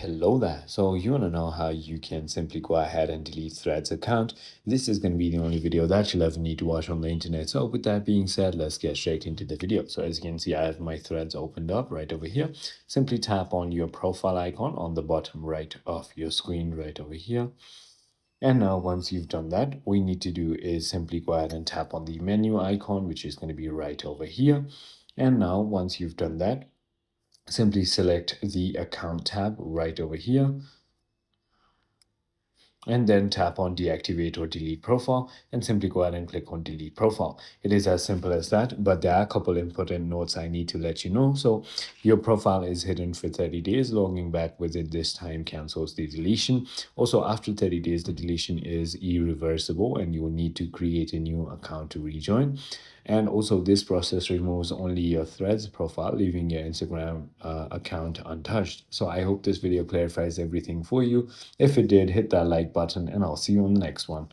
Hello there. So you want to know how you can simply go ahead and delete Threads account. This is going to be the only video that you'll ever need to watch on the internet. So with that being said, let's get straight into the video. So as you can see, I have my Threads opened up right over here. Simply tap on your profile icon on the bottom right of your screen right over here. And now once you've done that, what you need to do is simply go ahead and tap on the menu icon, which is going to be right over here. And now once you've done that, simply select the account tab right over here and then tap on deactivate or delete profile and simply go ahead and click on delete profile. It is as simple as that, but there are a couple important notes I need to let you know. So your profile is hidden for 30 days. Logging back within this time cancels the deletion. Also, after 30 days, the deletion is irreversible and you will need to create a new account to rejoin. And also this process removes only your Threads profile, leaving your Instagram account untouched. So I hope this video clarifies everything for you. If it did, hit that like button and I'll see you on the next one.